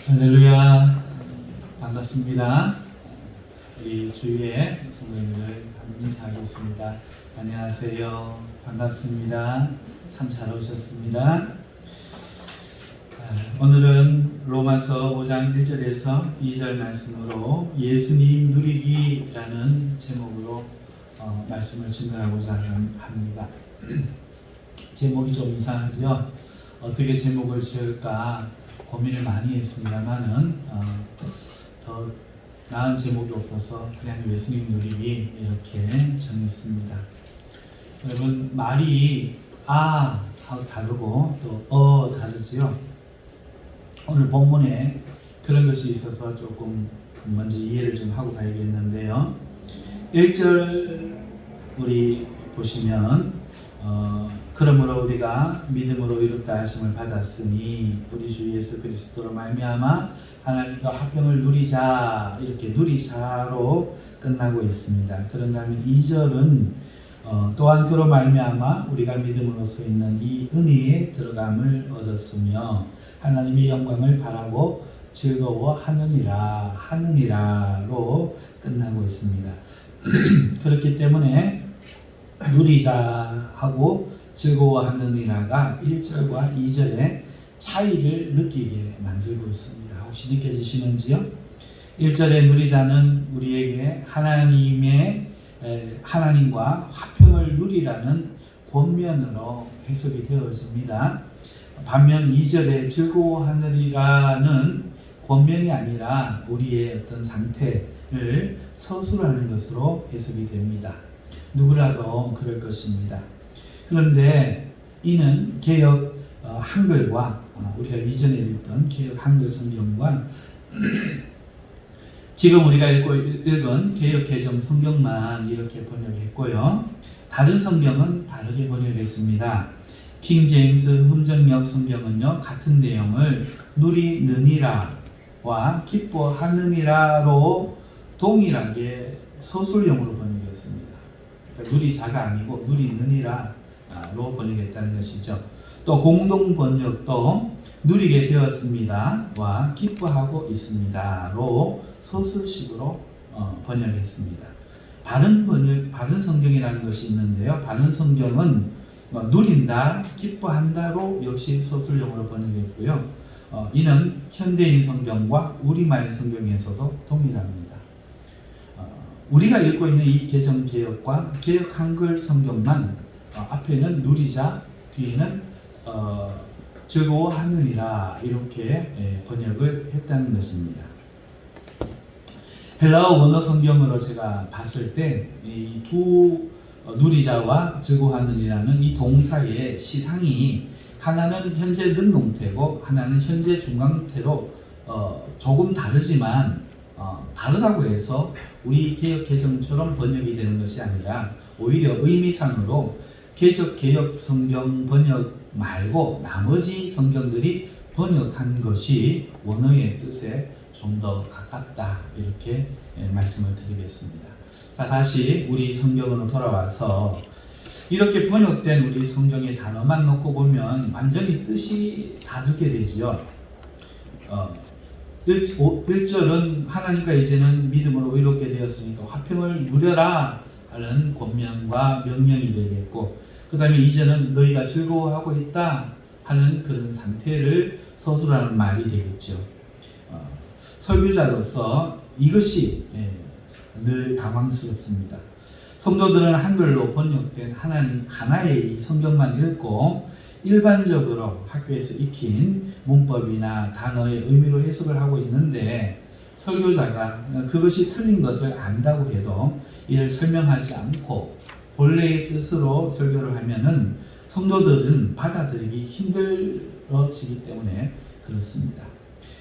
할렐루야, 반갑습니다. 우리 주위에 성도님들 한번 인사하겠습니다. 안녕하세요. 반갑습니다. 참 잘 오셨습니다. 오늘은 로마서 5장 1절에서 2절 말씀으로 예수님 누리기라는 제목으로 말씀을 증거하고자 합니다. 제목이 좀 이상하죠? 어떻게 제목을 지을까 고민을 많이 했습니다만은 더 나은 제목이 없어서 그냥 예수님 누리기 이렇게 정했습니다. 여러분, 말이 하고 다르고 또 다르지요. 오늘 본문에 그런 것이 있어서 조금 먼저 이해를 좀 하고 가야겠는데요. 1절 우리 보시면 그러므로 우리가 믿음으로 이롭다 하심을 받았으니 우리 주 예수 그리스도로 말미암아 하나님과 화평을 누리자, 이렇게 누리자로 끝나고 있습니다. 그런가 하면 2절은 또한 그로 말미암아 우리가 믿음으로써 있는 이 은혜에 들어감을 얻었으며 하나님의 영광을 바라고 즐거워하느니라로 끝나고 있습니다. 그렇기 때문에 누리자 하고 즐거워하느니라가 1절과 2절의 차이를 느끼게 만들고 있습니다. 혹시 느껴지시는지요? 1절의 누리자는 우리에게 하나님과 화평을 누리라는 권면으로 해석이 되어집니다. 반면 2절의 즐거워하느니라는 권면이 아니라 우리의 어떤 상태를 서술하는 것으로 해석이 됩니다. 누구라도 그럴 것입니다. 그런데 이는 개역 한글과 우리가 이전에 읽던 개역 한글 성경과 지금 우리가 읽은 개역 개정 성경만 이렇게 번역했고요. 다른 성경은 다르게 번역했습니다. 킹 제임스 흠정역 성경은요, 같은 내용을 누리느니라와 기뻐하느니라로 동일하게 서술형으로 번역했습니다. 그러니까 누리자가 아니고 누리느니라로 번역했다는 것이죠. 또 공동 번역도 누리게 되었습니다와 기뻐하고 있습니다로 서술식으로 번역했습니다. 바른 성경이라는 것이 있는데요. 바른 성경은 누린다, 기뻐한다로 역시 서술형으로 번역했고요. 이는 현대인 성경과 우리말 성경에서도 동일합니다. 우리가 읽고 있는 이 개정 개역과 개역 한글 성경만 앞에는 누리자, 뒤에는 즐거워하느니라 이렇게 번역을 했다는 것입니다. 헬라어 원어 성경으로 제가 봤을 때 이 두 누리자와 즐거워하느니라는 이 동사의 시상이 하나는 현재 능동태고 하나는 현재 중간태로 조금 다르지만 다르다고 해서 우리 개역 개정처럼 번역이 되는 것이 아니라 오히려 의미상으로 개역 성경 번역 말고 나머지 성경들이 번역한 것이 원어의 뜻에 좀 더 가깝다, 이렇게 말씀을 드리겠습니다. 자, 다시 우리 성경으로 돌아와서 이렇게 번역된 우리 성경의 단어만 놓고 보면 완전히 뜻이 다르게 되지요. 1절은 하나님과 이제는 믿음으로 의롭게 되었으니까 화평을 누려라 하는 권면과 명령이 되겠고, 그 다음에 2절은 너희가 즐거워하고 있다 하는 그런 상태를 서술하는 말이 되겠죠. 설교자로서 이것이 늘 당황스럽습니다. 성도들은 한글로 번역된 하나의 이 성경만 읽고 일반적으로 학교에서 익힌 문법이나 단어의 의미로 해석을 하고 있는데, 설교자가 그것이 틀린 것을 안다고 해도 이를 설명하지 않고 본래의 뜻으로 설교를 하면은 성도들은 받아들이기 힘들어지기 때문에 그렇습니다.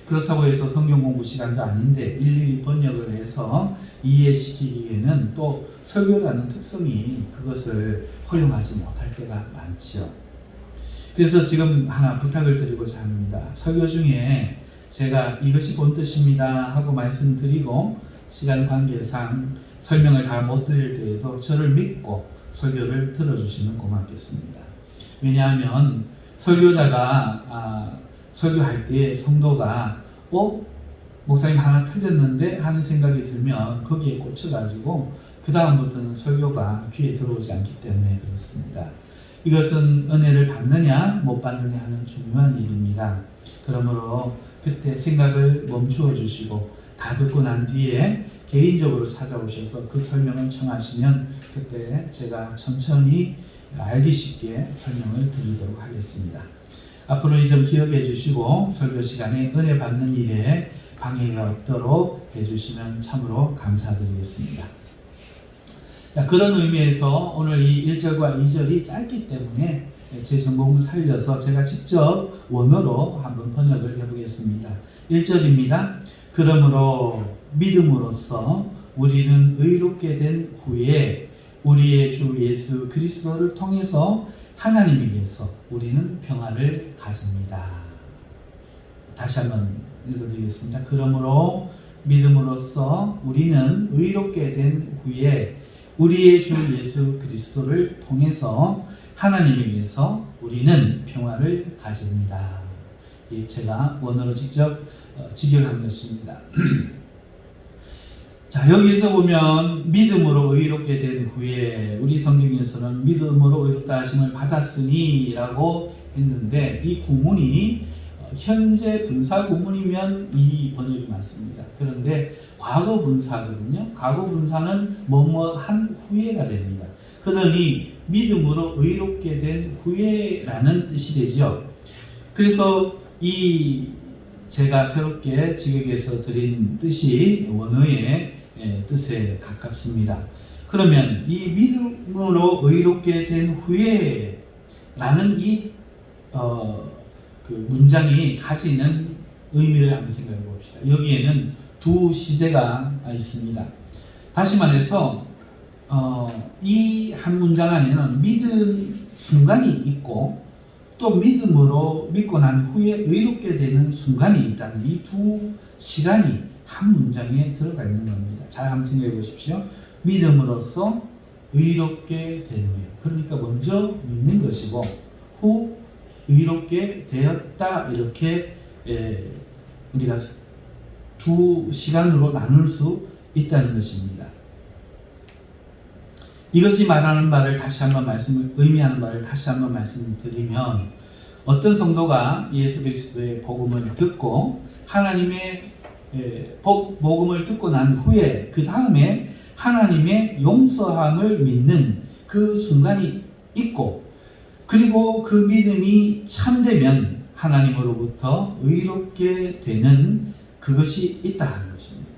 그렇다고 해서 성경 공부 시간도 아닌데 일일이 번역을 해서 이해시키기에는 또 설교라는 특성이 그것을 허용하지 못할 때가 많지요. 그래서 지금 하나 부탁을 드리고자 합니다. 설교 중에 제가 이것이 본 뜻입니다 하고 말씀드리고 시간 관계상 설명을 다 못 드릴 때에도 저를 믿고 설교를 들어주시면 고맙겠습니다. 왜냐하면 설교자가 설교할 때 성도가 목사님 하나 틀렸는데 하는 생각이 들면 거기에 꽂혀가지고 그 다음부터는 설교가 귀에 들어오지 않기 때문에 그렇습니다. 이것은 은혜를 받느냐 못 받느냐 하는 중요한 일입니다. 그러므로 그때 생각을 멈추어 주시고 다 듣고 난 뒤에 개인적으로 찾아오셔서 그 설명을 청하시면 그때 제가 천천히 알기 쉽게 설명을 드리도록 하겠습니다. 앞으로 이 점 기억해 주시고 설교 시간에 은혜 받는 일에 방해가 없도록 해주시면 참으로 감사드리겠습니다. 자, 그런 의미에서 오늘 이 1절과 2절이 짧기 때문에 제 전공을 살려서 제가 직접 원어로 한번 번역을 해보겠습니다. 1절입니다. 그러므로 믿음으로써 우리는 의롭게 된 후에 우리의 주 예수 그리스도를 통해서 하나님에게서 우리는 평화를 가집니다. 다시 한번 읽어드리겠습니다. 그러므로 믿음으로써 우리는 의롭게 된 후에 우리의 주 예수 그리스도를 통해서 하나님에게서 우리는 평화를 가집니다. 제가 원어로 직접 직역한 것입니다. 자, 여기서 보면 믿음으로 의롭게 된 후에 우리 성경에서는 믿음으로 의롭다 하심을 받았으니 라고 했는데 이 구문이 현재 분사 구문이면 이 번역이 맞습니다. 그런데 과거 분사거든요. 과거 분사는 뭐뭐 한 후에가 됩니다. 그러니 믿음으로 의롭게 된 후에라는 뜻이 되죠. 그래서 이 제가 새롭게 직역해서 드린 뜻이 원어의 뜻에 가깝습니다. 그러면 이 믿음으로 의롭게 된 후에라는 이 그 문장이 가지는 의미를 한번 생각해 봅시다. 여기에는 두 시제가 있습니다. 다시 말해서 이 한 문장 안에는 믿음 순간이 있고 또 믿음으로 믿고 난 후에 의롭게 되는 순간이 있다는 이 두 시간이 한 문장에 들어가 있는 겁니다. 잘 한번 생각해 보십시오. 믿음으로써 의롭게 된 후에, 그러니까 먼저 믿는 것이고 후 의롭게 되었다, 이렇게 우리가 두 시간으로 나눌 수 있다는 것입니다. 이것이 말하는 바를 다시 한번 의미하는 바를 다시 한번 말씀드리면, 어떤 성도가 예수 그리스도의 복음을 듣고 하나님의 복음을 듣고 난 후에 그 다음에 하나님의 용서함을 믿는 그 순간이 있고, 그리고 그 믿음이 참되면 하나님으로부터 의롭게 되는 그것이 있다 하는 것입니다.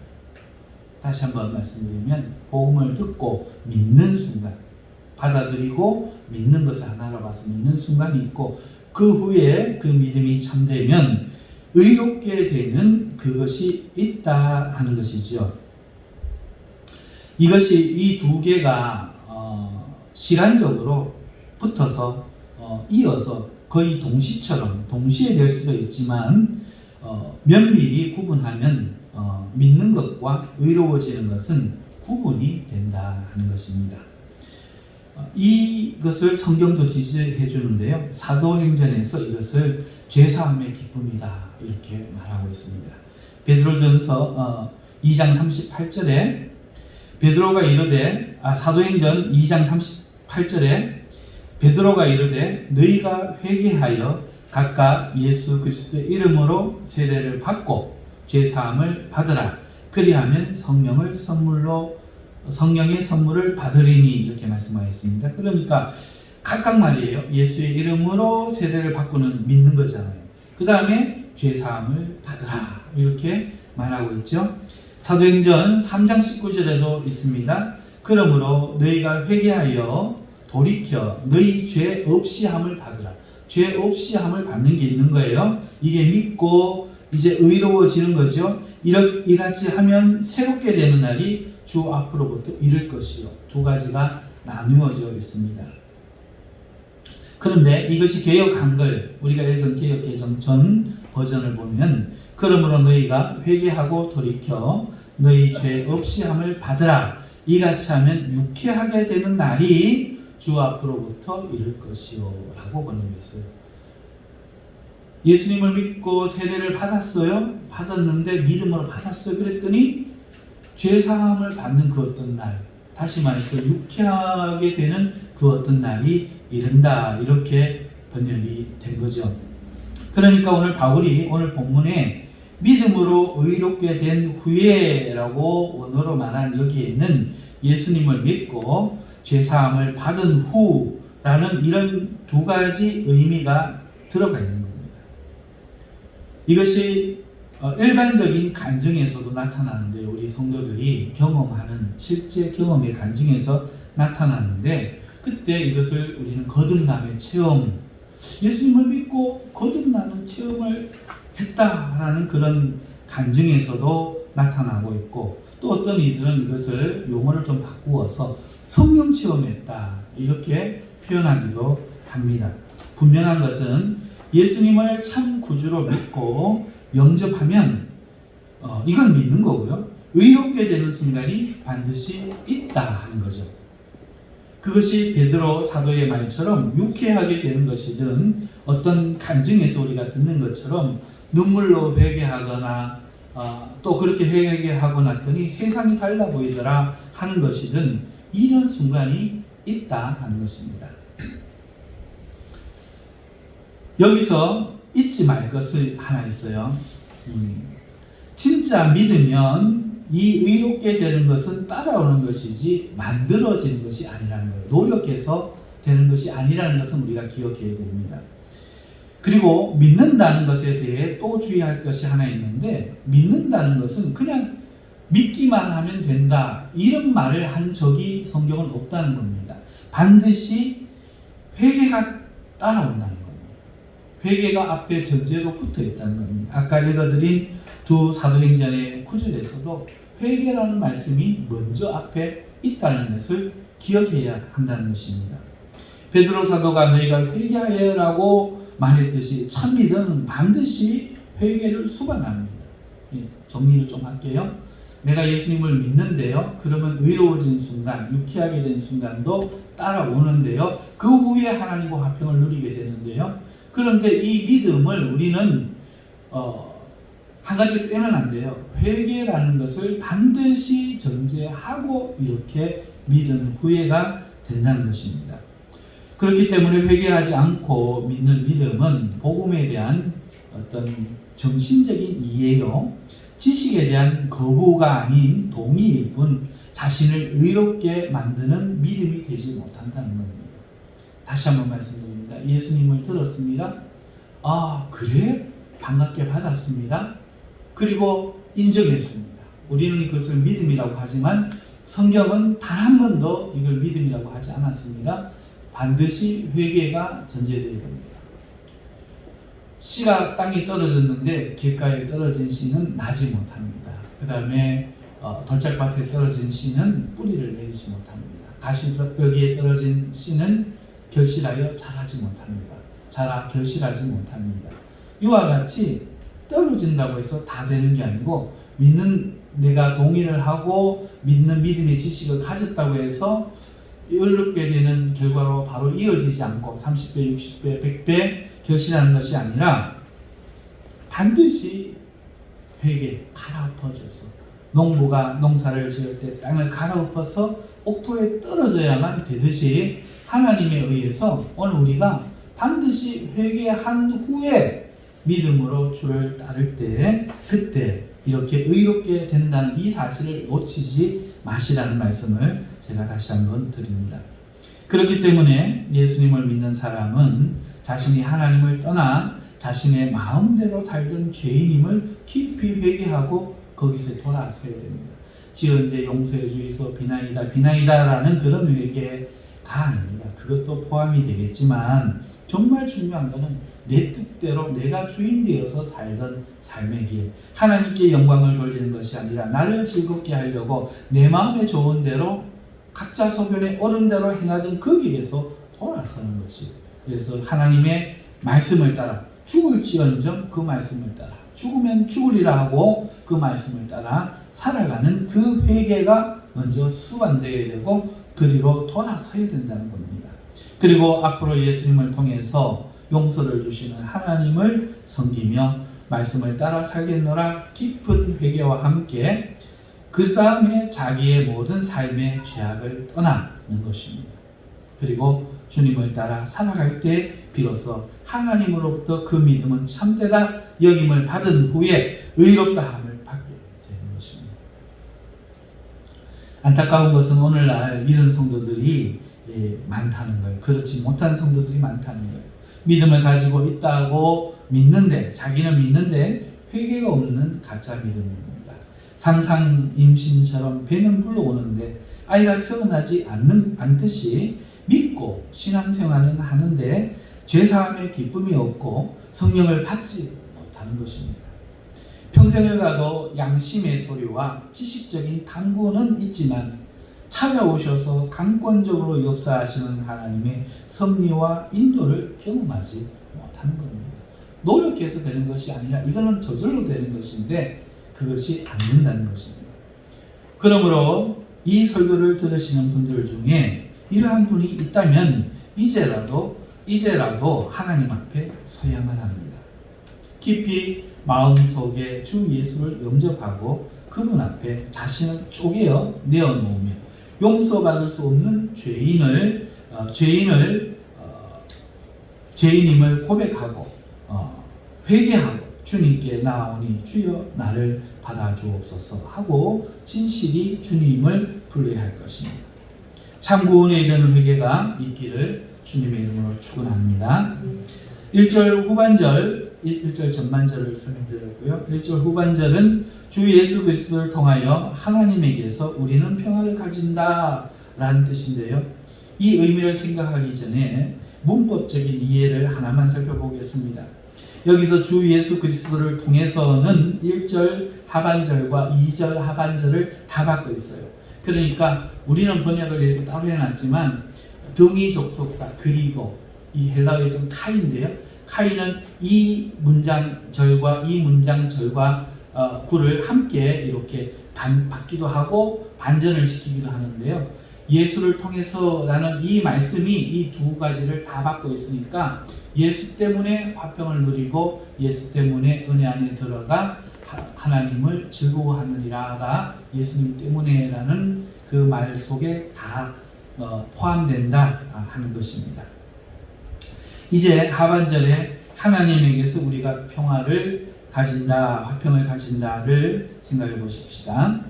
다시 한번 말씀드리면, 복음을 듣고 믿는 순간, 받아들이고 믿는 것을 하나로 봐서 믿는 순간이 있고, 그 후에 그 믿음이 참되면 의롭게 되는 그것이 있다 하는 것이죠. 이것이 이 두 개가 시간적으로 붙어서 이어서 거의 동시에 될 수도 있지만 면밀히 구분하면 믿는 것과 의로워지는 것은 구분이 된다 하는 것입니다. 이것을 성경도 지시해 주는데요. 사도행전에서 이것을 죄사함의 기쁨이다 이렇게 말하고 있습니다. 베드로전서 2장 38절에 베드로가 이르되, 사도행전 2장 38절에 베드로가 이르되 너희가 회개하여 각각 예수 그리스도의 이름으로 세례를 받고 죄사함을 받으라. 그리하면 성령의 선물을 받으리니, 이렇게 말씀하였습니다. 그러니까 각각 말이에요. 예수의 이름으로 세례를 받고는 믿는 거잖아요. 그 다음에 죄사함을 받으라 이렇게 말하고 있죠. 사도행전 3장 19절에도 있습니다. 그러므로 너희가 회개하여 돌이켜 너희 죄 없이 함을 받으라. 죄 없이 함을 받는 게 있는 거예요. 이게 믿고 이제 의로워지는 거죠. 이같이 하면 새롭게 되는 날이 주 앞으로부터 이를 것이요. 두 가지가 나누어져 있습니다. 그런데 이것이 개역 한글, 우리가 읽은 개역 개정 전 버전을 보면, 그러므로 너희가 회개하고 돌이켜 너희 죄 없이 함을 받으라. 이같이 하면 유쾌하게 되는 날이 주 앞으로부터 이를 것이요 라고 번역했어요. 예수님을 믿고 세례를 받았어요. 받았는데 믿음으로 받았어요. 그랬더니 죄사함을 받는 그 어떤 날, 다시 말해서 유쾌하게 되는 그 어떤 날이 이른다. 이렇게 번역이 된 거죠. 그러니까 오늘 바울이 오늘 본문에 믿음으로 의롭게 된 후에라고 원어로 말한 여기에는 예수님을 믿고 죄사함을 받은 후라는 이런 두 가지 의미가 들어가 있는 겁니다. 이것이 일반적인 간증에서도 나타나는데, 우리 성도들이 경험하는 실제 경험의 간증에서 나타나는데, 그때 이것을 우리는 거듭남의 체험, 예수님을 믿고 거듭나는 체험을 했다라는 그런 간증에서도 나타나고 있고, 또 어떤 이들은 이것을 용어를 좀 바꾸어서 성령 체험했다 이렇게 표현하기도 합니다. 분명한 것은 예수님을 참 구주로 믿고 영접하면 이건 믿는 거고요. 의롭게 되는 순간이 반드시 있다 하는 거죠. 그것이 베드로 사도의 말처럼 유쾌하게 되는 것이든 어떤 간증에서 우리가 듣는 것처럼 눈물로 회개하거나 또 그렇게 회개하고 났더니 세상이 달라 보이더라 하는 것이든 이런 순간이 있다 하는 것입니다. 여기서 잊지 말 것이 하나 있어요. 진짜 믿으면 이 의롭게 되는 것은 따라오는 것이지 만들어지는 것이 아니라는 거예요. 노력해서 되는 것이 아니라는 것은 우리가 기억해야 됩니다. 그리고 믿는다는 것에 대해 또 주의할 것이 하나 있는데, 믿는다는 것은 그냥 믿기만 하면 된다 이런 말을 한 적이 성경은 없다는 겁니다. 반드시 회개가 따라온다는 겁니다. 회개가 앞에 전제로 붙어 있다는 겁니다. 아까 읽어드린 두 사도행전의 9절에서도 회개라는 말씀이 먼저 앞에 있다는 것을 기억해야 한다는 것입니다. 베드로 사도가 너희가 회개하여라고 말했듯이 참 믿음은 반드시 회개를 수반합니다. 정리를 좀 할게요. 내가 예수님을 믿는데요, 그러면 의로워진 순간, 유쾌하게 된 순간도 따라오는데요, 그 후에 하나님과 화평을 누리게 되는데요, 그런데 이 믿음을 우리는 한 가지 빼면 안 돼요. 회개라는 것을 반드시 전제하고 이렇게 믿은 후회가 된다는 것입니다. 그렇기 때문에 회개하지 않고 믿는 믿음은 복음에 대한 어떤 정신적인 이해요, 지식에 대한 거부가 아닌 동의일 뿐 자신을 의롭게 만드는 믿음이 되지 못한다는 겁니다. 다시 한번 말씀드립니다. 예수님을 들었습니다. 아, 그래? 반갑게 받았습니다. 그리고 인정했습니다. 우리는 이것을 믿음이라고 하지만 성경은 단 한 번도 이걸 믿음이라고 하지 않았습니다. 반드시 회개가 전제되어야 됩니다. 씨가 땅에 떨어졌는데 길가에 떨어진 씨는 나지 못합니다. 그 다음에 돌짝밭에 떨어진 씨는 뿌리를 내리지 못합니다. 가시떨기에 떨어진 씨는 결실하여 자라지 못합니다. 결실하지 못합니다. 이와 같이 떨어진다고 해서 다 되는 게 아니고, 내가 동의를 하고 믿는 믿음의 지식을 가졌다고 해서 의롭게 되는 결과로 바로 이어지지 않고 30배, 60배, 100배 결실하는 것이 아니라 반드시 갈아엎어져서, 농부가 농사를 지을 때 땅을 갈아엎어서 옥토에 떨어져야만 되듯이 하나님에 의해서 오늘 우리가 반드시 회개한 후에 믿음으로 주를 따를 때, 그때 이렇게 의롭게 된다는 이 사실을 놓치지 마시라는 말씀을 제가 다시 한번 드립니다. 그렇기 때문에 예수님을 믿는 사람은 자신이 하나님을 떠나 자신의 마음대로 살던 죄인임을 깊이 회개하고 거기서 돌아서야 됩니다. 지은죄 용서해 주이소 비나이다라는 그런 회개가 아닙니다. 그것도 포함이 되겠지만 정말 중요한 것은 내 뜻대로 내가 주인 되어서 살던 삶의 길, 하나님께 영광을 돌리는 것이 아니라 나를 즐겁게 하려고 내 마음에 좋은 대로 각자 소견에 옳은 대로 행하던 그 길에서 돌아서는 것이, 그래서 하나님의 말씀을 따라 죽을지언정 그 말씀을 따라, 죽으면 죽으리라 하고 그 말씀을 따라 살아가는 그 회개가 먼저 수반되어야 되고 그리로 돌아서야 된다는 겁니다. 그리고 앞으로 예수님을 통해서 용서를 주시는 하나님을 섬기며 말씀을 따라 살겠노라 깊은 회개와 함께 그 다음에 자기의 모든 삶의 죄악을 떠나는 것입니다. 그리고 주님을 따라 살아갈 때 비로소 하나님으로부터 그 믿음은 참되다 여김을 받은 후에 의롭다함을 받게 되는 것입니다. 안타까운 것은 오늘날 이런 성도들이 많다는 거예요. 그렇지 못한 성도들이 많다는 거예요. 믿음을 가지고 있다고 믿는데, 자기는 믿는데 회개가 없는 가짜 믿음입니다. 상상 임신처럼 배는 불러오는데 아이가 태어나지 않듯이 믿고 신앙생활은 하는데 죄사함의 기쁨이 없고 성령을 받지 못하는 것입니다. 평생을 가도 양심의 소리와 지식적인 탐구는 있지만 찾아오셔서 강권적으로 역사하시는 하나님의 섭리와 인도를 경험하지 못하는 겁니다. 노력해서 되는 것이 아니라 이거는 저절로 되는 것인데 그것이 안 된다는 것입니다. 그러므로 이 설교를 들으시는 분들 중에 이러한 분이 있다면 이제라도 하나님 앞에 서야만 합니다. 깊이 마음속에 주 예수를 영접하고 그분 앞에 자신을 쪼개어 내어놓으며 용서받을 수 없는 죄인임을 고백하고 회개하고 주님께 나아오니 주여 나를 받아주옵소서 하고 진실이 주님을 불러야 할 것입니다. 참구원에 이르는 회개가 있기를 주님의 이름으로 축원합니다. 1절 후반절, 1절 전반절을 설명드렸고요. 1절 후반절은 주 예수 그리스도를 통하여 하나님에게서 우리는 평화를 가진다 라는 뜻인데요. 이 의미를 생각하기 전에 문법적인 이해를 하나만 살펴보겠습니다. 여기서 주 예수 그리스도를 통해서는 1절 하반절과 2절 하반절을 다 받고 있어요. 그러니까 우리는 번역을 이렇게 따로 해놨지만 등위 접속사 그리고 이 헬라어에서는 카인데요. 카인은 이 문장절과 이 문장절과 구를 함께 이렇게 받기도 하고 반전을 시키기도 하는데요. 예수를 통해서라는 이 말씀이 이 두 가지를 다 받고 있으니까 예수 때문에 화평을 누리고 예수 때문에 은혜 안에 들어가 하나님을 즐거워하느니라가 예수님 때문에라는 그 말 속에 다 포함된다 하는 것입니다. 이제 하반절에 하나님에게서 우리가 평화를 가진다, 화평을 가진다를 생각해 보십시다.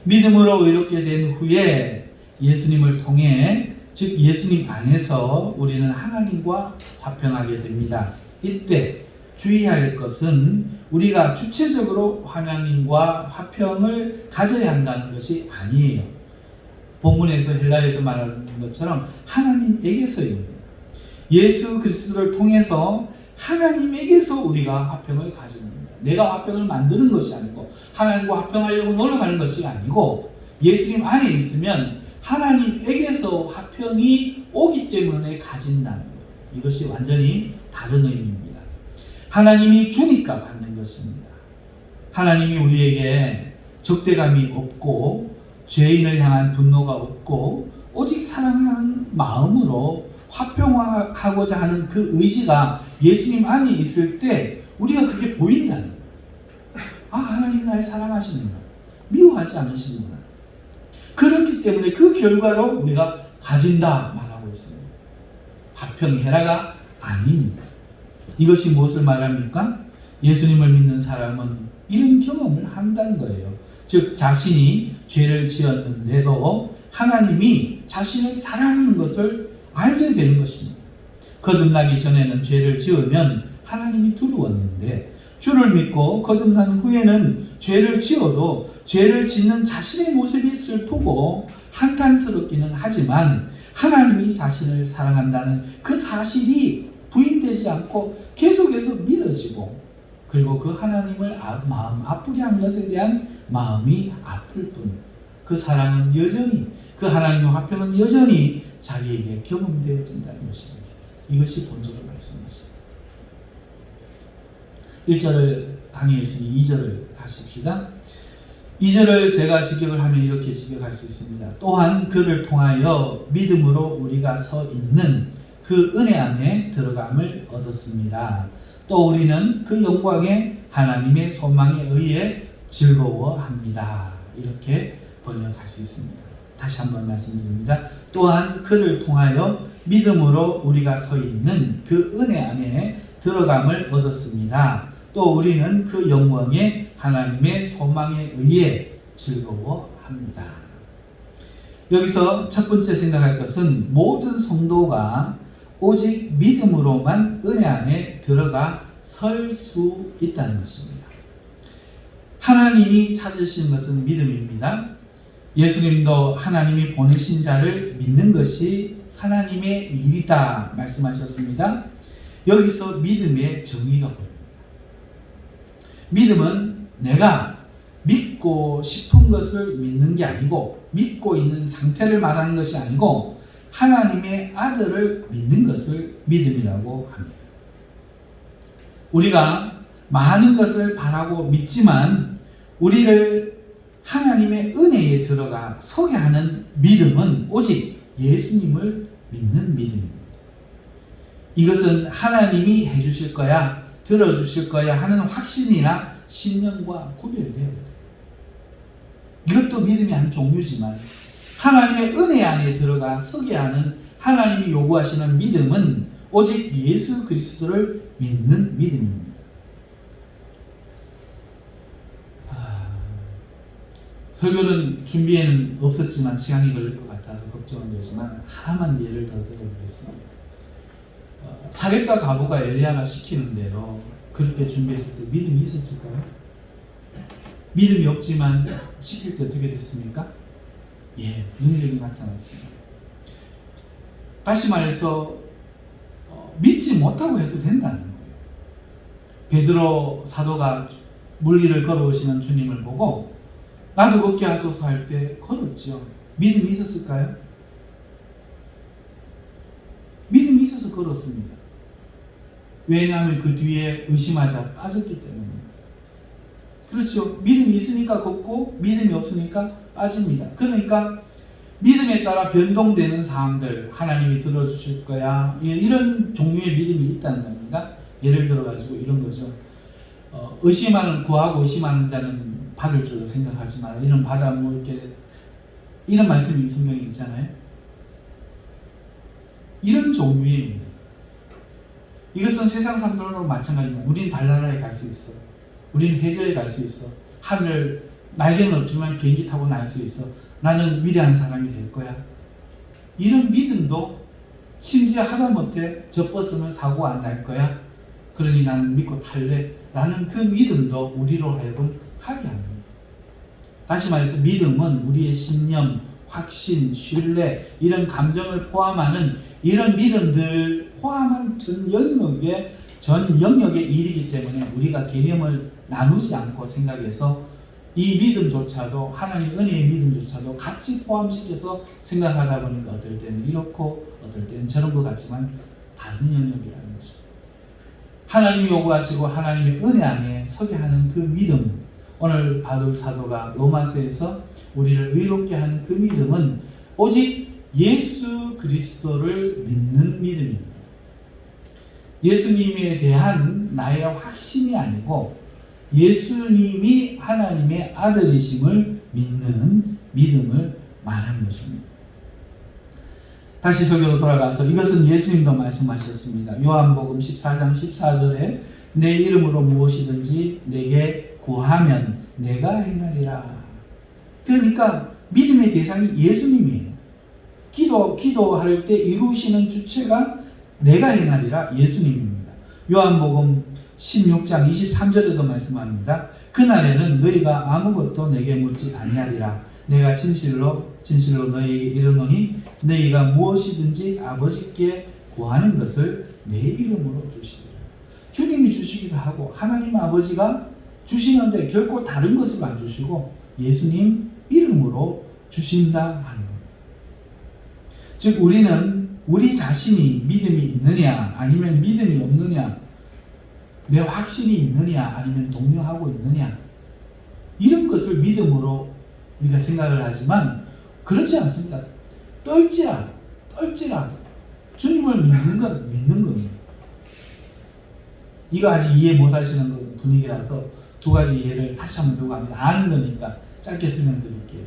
믿음으로 의롭게 된 후에 예수님을 통해 즉 예수님 안에서 우리는 하나님과 화평하게 됩니다. 이때 주의할 것은 우리가 주체적으로 하나님과 화평을 가져야 한다는 것이 아니에요. 본문에서 헬라에서 말하는 것처럼 하나님에게서입니다. 예수 그리스도를 통해서 하나님에게서 우리가 화평을 가지는 겁니다. 내가 화평을 만드는 것이 아니고 하나님과 화평하려고 노력하는 것이 아니고 예수님 안에 있으면 하나님에게서 화평이 오기 때문에 가진다는 거예요. 이것이 완전히 다른 의미입니다. 하나님이 주니까 받는 것입니다. 하나님이 우리에게 적대감이 없고 죄인을 향한 분노가 없고 오직 사랑하는 마음으로 화평하고자 하는 그 의지가 예수님 안에 있을 때 우리가 그게 보인다는 거예요. 아, 하나님 나를 사랑하시는구나. 미워하지 않으시는구나. 그렇기 때문에 그 결과로 우리가 가진다 말하고 있습니다. 화평의 헤라가 아닙니다. 이것이 무엇을 말합니까? 예수님을 믿는 사람은 이런 경험을 한다는 거예요. 즉 자신이 죄를 지었는데도 하나님이 자신을 사랑하는 것을 알게 되는 것입니다. 거듭나기 전에는 죄를 지으면 하나님이 두려웠는데 주를 믿고 거듭난 후에는 죄를 지어도 죄를 짓는 자신의 모습이 슬프고 한탄스럽기는 하지만 하나님이 자신을 사랑한다는 그 사실이 부인되지 않고 계속해서 믿어지고 그리고 그 하나님을 마음 아프게 한 것에 대한 마음이 아플 뿐 그 사랑은 여전히 그 하나님의 화평은 여전히 자기에게 경험되어진다는 것입니다. 이것이 본적으로 말씀이죠. 1절을 강의했으니 2절을 가십시다. 2절을 제가 직역을 하면 이렇게 직역할 수 있습니다. 또한 그를 통하여 믿음으로 우리가 서 있는 그 은혜 안에 들어감을 얻었습니다. 또 우리는 그 영광의 하나님의 소망에 의해 즐거워합니다. 이렇게 번역할 수 있습니다. 다시 한번 말씀드립니다. 또한 그를 통하여 믿음으로 우리가 서 있는 그 은혜 안에 들어감을 얻었습니다. 또 우리는 그 영광의 하나님의 소망에 의해 즐거워합니다. 여기서 첫 번째 생각할 것은 모든 성도가 오직 믿음으로만 은혜 안에 들어가 설 수 있다는 것입니다. 하나님이 찾으신 것은 믿음입니다. 예수님도 하나님이 보내신 자를 믿는 것이 하나님의 일이다 말씀하셨습니다. 여기서 믿음의 정의가 보입니다. 믿음은 내가 믿고 싶은 것을 믿는 게 아니고, 믿고 있는 상태를 말하는 것이 아니고 하나님의 아들을 믿는 것을 믿음이라고 합니다. 우리가 많은 것을 바라고 믿지만 우리를 하나님의 은혜에 들어가 서게 하는 믿음은 오직 예수님을 믿는 믿음입니다. 이것은 하나님이 해주실 거야, 들어주실 거야 하는 확신이나 신념과 구별되어야 돼요. 이것도 믿음의 한 종류지만 하나님의 은혜 안에 들어가 서게 하는 하나님이 요구하시는 믿음은 오직 예수 그리스도를 믿는 믿음입니다. 설교는 준비에는 없었지만 시간이 걸릴 것 같아서 걱정은 되지만 하나만 예를 더 들어보겠습니다. 사렙과 가보가 엘리야가 시키는 대로 그렇게 준비했을 때 믿음이 있었을까요? 믿음이 없지만 시킬 때 어떻게 됐습니까? 예, 능력이 나타났습니다. 다시 말해서 믿지 못하고 해도 된다는 거예요. 베드로 사도가 물 위를 걸어오시는 주님을 보고 나도 걷게 하소서 할 때 걸었죠. 믿음이 있었을까요? 믿음이 있어서 걸었습니다. 왜냐하면 그 뒤에 의심하자 빠졌기 때문입니다. 그렇죠. 믿음이 있으니까 걷고 믿음이 없으니까 빠집니다. 그러니까 믿음에 따라 변동되는 사항들, 하나님이 들어주실 거야, 이런 종류의 믿음이 있다는 겁니다. 예를 들어가지고 이런 거죠. 구하고 의심하는 자는 받을 줄로 생각하지 마라. 이런 받아 이렇게 이런 말씀이 성경에 있잖아요. 이런 종류의 믿음. 이것은 세상 사람들하고 마찬가지입니다. 우리는 달나라에 갈 수 있어. 우리는 해저에 갈 수 있어. 하늘 날개는 없지만 비행기 타고 날 수 있어. 나는 위대한 사람이 될 거야. 이런 믿음도 심지어 하다못해 저 버스는 사고 안 날 거야. 그러니 나는 믿고 탈래. 라는 그 믿음도 우리로 하여금 하게 합니다. 다시 말해서 믿음은 우리의 신념, 확신, 신뢰 이런 감정을 포함하는 이런 믿음들 포함한 전 영역의 일이기 때문에 우리가 개념을 나누지 않고 생각해서 이 믿음조차도 하나님 은혜의 믿음조차도 같이 포함시켜서 생각하다 보니까 어떨 때는 이렇고 어떨 때는 저런 것 같지만 다른 영역이라는 거죠. 하나님이 요구하시고 하나님의 은혜 안에 서게 하는 그 믿음, 오늘 바울 사도가 로마서에서 우리를 의롭게 하는 그 믿음은 오직 예수 그리스도를 믿는 믿음입니다. 예수님에 대한 나의 확신이 아니고 예수님이 하나님의 아들이심을 믿는 믿음을 말하는 것입니다. 다시 설교로 돌아가서 이것은 예수님도 말씀하셨습니다. 요한복음 14장 14절에 내 이름으로 무엇이든지 내게 구하면 내가 행하리라. 그러니까 믿음의 대상이 예수님이에요. 기도할 때 이루시는 주체가 내가 행하리라 예수님입니다. 요한복음 16장 23절에도 말씀합니다. 그날에는 너희가 아무것도 내게 묻지 아니하리라. 내가 진실로 너희에게 이르노니 너희가 무엇이든지 아버지께 구하는 것을 내 이름으로 주시리라. 주님이 주시기도 하고 하나님 아버지가 주시는데 결코 다른 것을 안 주시고 예수님 이름으로 주신다 하는 겁니다. 즉 우리는 우리 자신이 믿음이 있느냐 아니면 믿음이 없느냐, 내 확신이 있느냐 아니면 동요하고 있느냐, 이런 것을 믿음으로 우리가 생각을 하지만 그렇지 않습니다. 떨지라도 주님을 믿는 겁니다. 이거 아직 이해 못 하시는 분위기라서 두 가지 예를 다시 한번 들고 갑니다. 아는 거니까 짧게 설명드릴게요.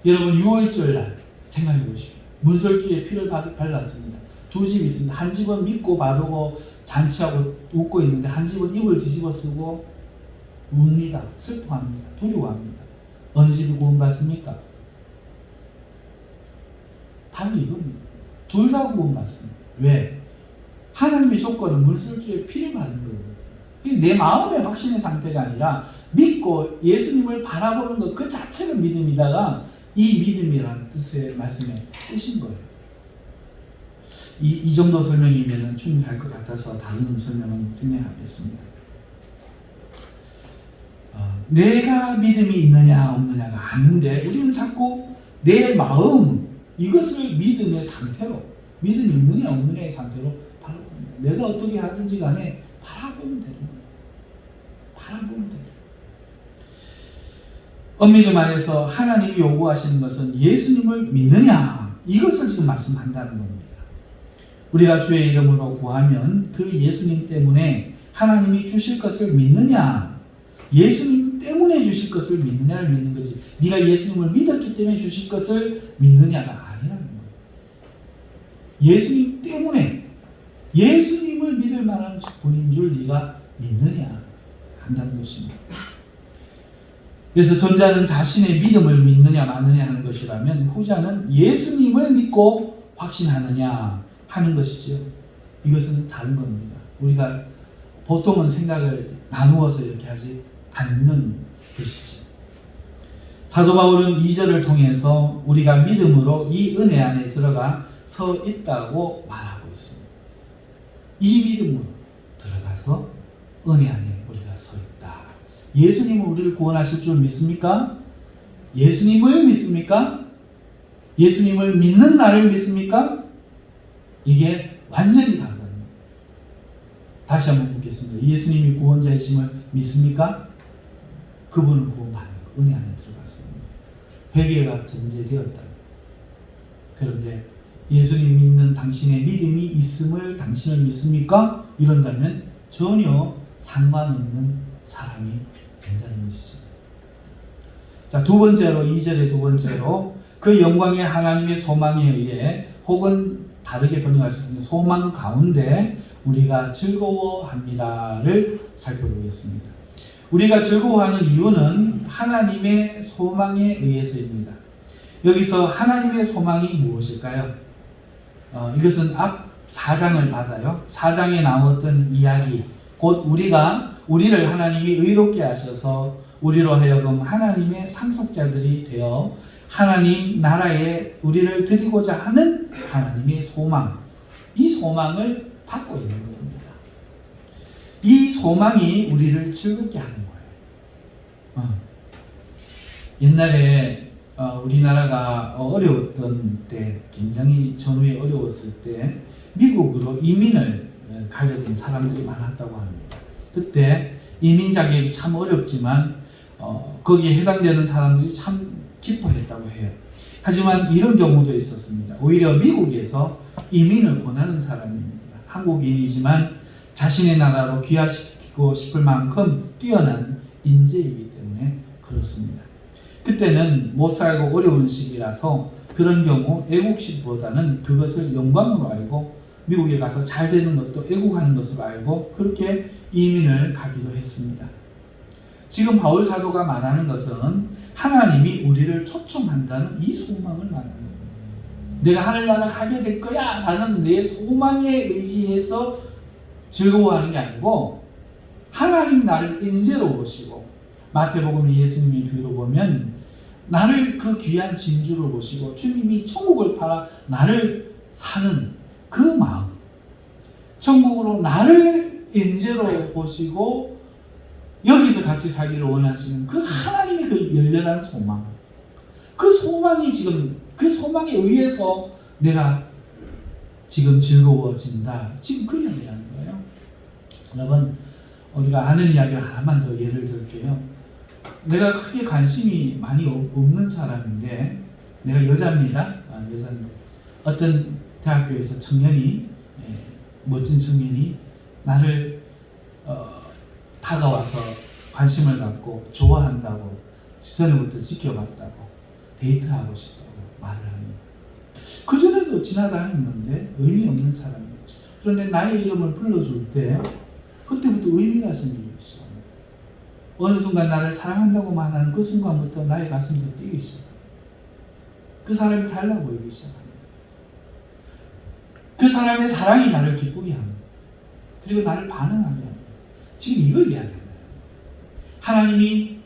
여러분 6월절 날 생각해 보십시오. 문설주에 피를 발랐습니다. 두 집이 있습니다. 한 집은 믿고 바르고 잔치하고 웃고 있는데 한 집은 입을 뒤집어 쓰고 웁니다. 슬퍼합니다. 두려워합니다. 어느 집이 구원받습니까? 바로 이겁니다. 둘 다 구원받습니다. 왜? 하나님의 조건은 문설주에 피를 바르는 거거든요. 내 마음의 확신의 상태가 아니라 믿고 예수님을 바라보는 것 그 자체가 믿음이다가 이 믿음이라는 뜻의 말씀의 뜻인 거예요. 이 정도 설명이면 충분할 것 같아서 다른 설명은 생략하겠습니다. 내가 믿음이 있느냐 없느냐가 아닌데 우리는 자꾸 내 마음 이것을 믿음의 상태로 믿음이 있느냐 없느냐의 상태로 바라봅니다. 내가 어떻게 하든지 간에 바라보면 되는 거예요. 바라보면 돼요. 엄밀히 말해서 하나님이 요구하시는 것은 예수님을 믿느냐 이것을 지금 말씀한다는 겁니다. 우리가 주의 이름으로 구하면 그 예수님 때문에 하나님이 주실 것을 믿느냐 예수님 때문에 주실 것을 믿느냐를 믿는 거지 네가 예수님을 믿었기 때문에 주실 것을 믿느냐가 아니라는 거예요. 예수님 때문에 예수님을 믿을 만한 분인 줄 네가 믿느냐 한다는 것입니다. 그래서 전자는 자신의 믿음을 믿느냐 마느냐 하는 것이라면 후자는 예수님을 믿고 확신하느냐 하는 것이죠. 이것은 다른 겁니다. 우리가 보통은 생각을 나누어서 이렇게 하지 않는 것이죠. 사도 바울은 2절을 통해서 우리가 믿음으로 이 은혜 안에 들어가 서 있다고 말하고 있습니다. 이 믿음으로 들어가서 은혜 안에 우리가 서 있다. 예수님은 우리를 구원하실 줄 믿습니까? 예수님을 믿습니까? 예수님을 믿는 나를 믿습니까? 이게 완전히 다르다. 다시 한번 묻겠습니다. 예수님이 구원자이심을 믿습니까? 그분은 구원받는 거, 은혜 안에 들어갔습니다. 회개가 전제되었다. 그런데 예수님 믿는 당신의 믿음이 있음을 당신을 믿습니까? 이런다면 전혀 상관없는 사람이 된다는 것이죠. 자, 두 번째로 2절의 두 번째로 그 영광의 하나님의 소망에 의해 혹은 다르게 번역할 수 있는 소망 가운데 우리가 즐거워합니다를 살펴보겠습니다. 우리가 즐거워하는 이유는 하나님의 소망에 의해서입니다. 여기서 하나님의 소망이 무엇일까요? 이것은 앞 4장을 받아요. 4장에 나왔던 이야기, 곧 우리를 하나님이 의롭게 하셔서 우리로 하여금 하나님의 상속자들이 되어 하나님 나라에 우리를 드리고자 하는 하나님의 소망, 이 소망을 받고 있는 겁니다. 이 소망이 우리를 즐겁게 하는 거예요. 옛날에 우리나라가 어려웠던 때, 굉장히 전후에 어려웠을 때 미국으로 이민을 가려던 사람들이 많았다고 합니다. 그때 이민 자격이 참 어렵지만 거기에 해당되는 사람들이 참 기뻐했다고 해요. 하지만 이런 경우도 있었습니다. 오히려 미국에서 이민을 권하는 사람입니다. 한국인이지만 자신의 나라로 귀화시키고 싶을 만큼 뛰어난 인재이기 때문에 그렇습니다. 그때는 못 살고 어려운 시기라서 그런 경우 애국심보다는 그것을 영광으로 알고 미국에 가서 잘 되는 것도 애국하는 것으로 알고 그렇게 이민을 가기도 했습니다. 지금 바울 사도가 말하는 것은 하나님이 우리를 초청한다는 이 소망을 말하는 거예요. 내가 하늘나라 가게 될 거야 라는 내 소망에 의지해서 즐거워하는 게 아니고 하나님이 나를 인재로 보시고 마태복음 예수님의 비유로 보면 나를 그 귀한 진주로 보시고 주님이 천국을 팔아 나를 사는 그 마음, 천국으로 나를 인재로 보시고 여기서 같이 살기를 원하시는 그 하나님의 그 열렬한 소망, 그 소망이 지금 그 소망에 의해서 내가 지금 즐거워진다. 지금 그 이야기라는 거예요. 여러분, 우리가 아는 이야기를 하나만 더 예를 들게요. 내가 크게 관심이 많이 없는 사람인데, 내가 여자입니다. 여자인데 어떤 대학교에서 청년이 멋진 청년이 나를 다가와서 관심을 갖고 좋아한다고 전에부터 지켜봤다고 데이트하고 싶다고 말을 합니다. 그전에도 지나다녔는데 의미 없는 사람이었지. 그런데 나의 이름을 불러줄 때 그때부터 의미가 생기기 시작합니다. 어느 순간 나를 사랑한다고 말하는 그 순간부터 나의 가슴이 뛰기 시작합니다. 그 사람이 달라 보이기 시작합니다. 그 사람의 사랑이 나를 기쁘게 합니다. 그리고 나를 반응하게 합니다. 지금 이걸 이야기합니다. 하나님이